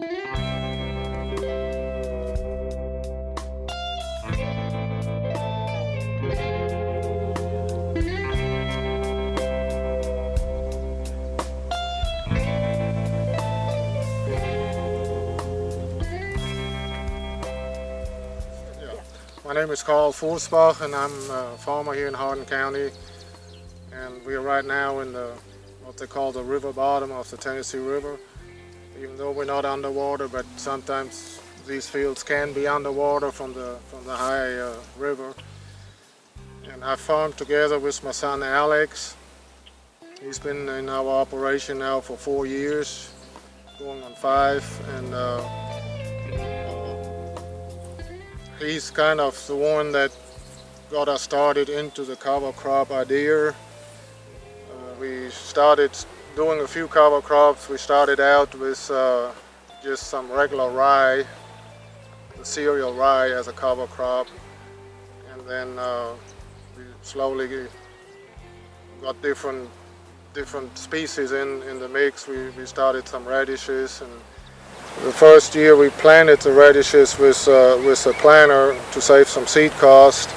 My name is Karl Forsbach, and I'm a farmer here in Hardin County, and we are right now in what they call the river bottom of the Tennessee River. Even though we're not underwater, but sometimes these fields can be underwater from the high river. And I farmed together with my son Alex. He's been in our operation now for 4 years, going on 5, and he's kind of the one that got us started into the cover crop idea. We started doing a few cover crops. We started out with just some regular rye, the cereal rye as a cover crop, and then we slowly got different species in the mix. We started some radishes, and the first year we planted the radishes with a planter to save some seed cost.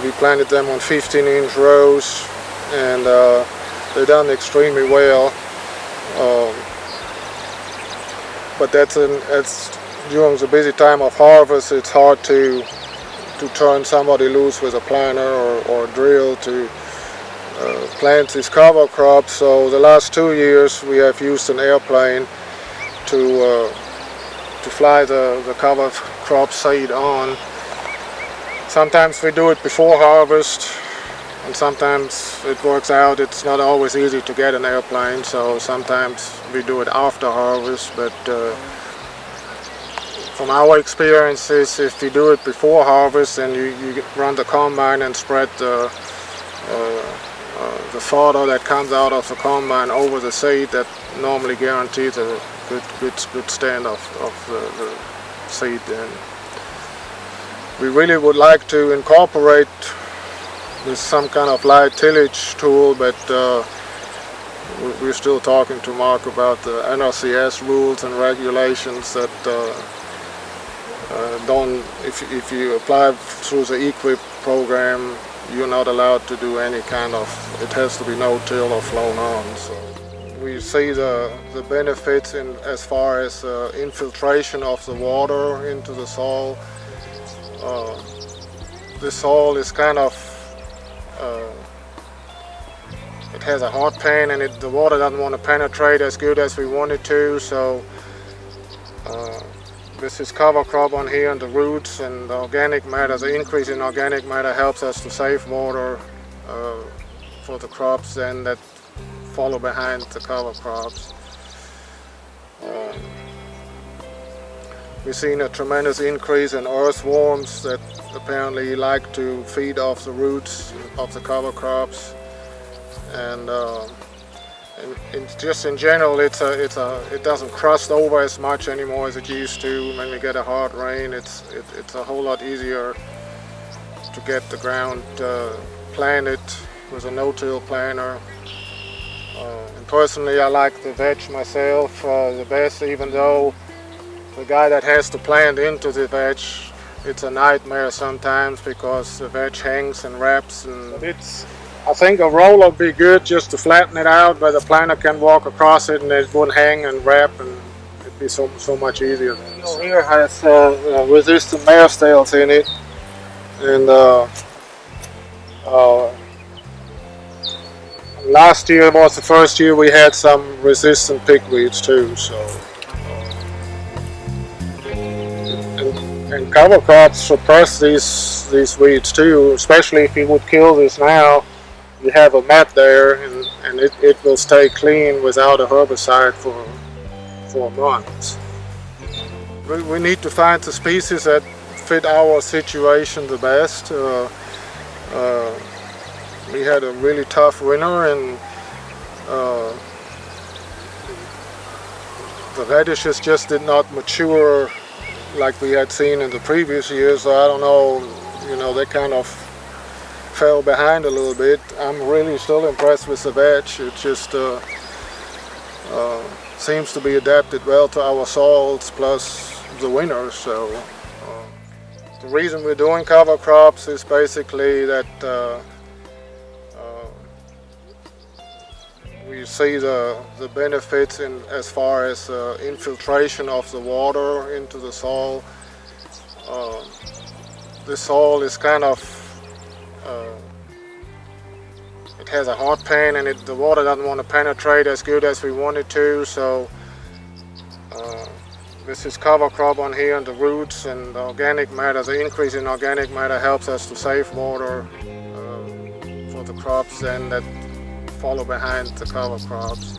We planted them on 15-inch rows, and they've done extremely well. But that's during the busy time of harvest. It's hard to turn somebody loose with a planter or a drill to plant these cover crops. So the last 2 years we have used an airplane to fly the cover crop seed on. Sometimes we do it before harvest, and sometimes it works out. It's not always easy to get an airplane, so sometimes we do it after harvest. But from our experiences, if you do it before harvest and you run the combine and spread the fodder that comes out of the combine over the seed, that normally guarantees a good stand of the seed. And we really would like to incorporate with some kind of light tillage tool, but we're still talking to Mark about the NRCS rules and regulations that if you apply through the EQIP program, you're not allowed to do any kind of, it has to be no-till or flown on. So we see the benefits as far as infiltration of the water into the soil. The soil is kind of, it has a hot pan, and the water doesn't want to penetrate as good as we want it to. So with this cover crop on here and the roots and the organic matter, the increase in organic matter helps us to save water for the crops then that follow behind the cover crops. We've seen a tremendous increase in earthworms that apparently like to feed off the roots of the cover crops, and just in general, it doesn't crust over as much anymore as it used to. When we get a hard rain, it's a whole lot easier to get the ground planted with a no-till planter. And personally, I like the veg myself the best, even though the guy that has to plant into the veg, it's a nightmare sometimes because the veg hangs and wraps, and I think a roller would be good just to flatten it out, but the planter can walk across it and it wouldn't hang and wrap, and it'd be so much easier. Here has resistant mare stales in it, and last year was the first year we had some resistant pigweeds too. So. And cover crops suppress these weeds too, especially if you would kill this now. You have a mat there, and it will stay clean without a herbicide for months. We need to find the species that fit our situation the best. We had a really tough winter, and the radishes just did not mature like we had seen in the previous years. So I don't know, they kind of fell behind a little bit. I'm really still impressed with the veg. It's just seems to be adapted well to our soils plus the winter. So the reason we're doing cover crops is basically that we see the benefits in as far as infiltration of the water into the soil. The soil is kind of it has a hot pan, and the water doesn't want to penetrate as good as we want it to. So this is cover crop on here, and the roots and the organic matter, the increase in organic matter helps us to save water for the crops then that follow behind the cover crops.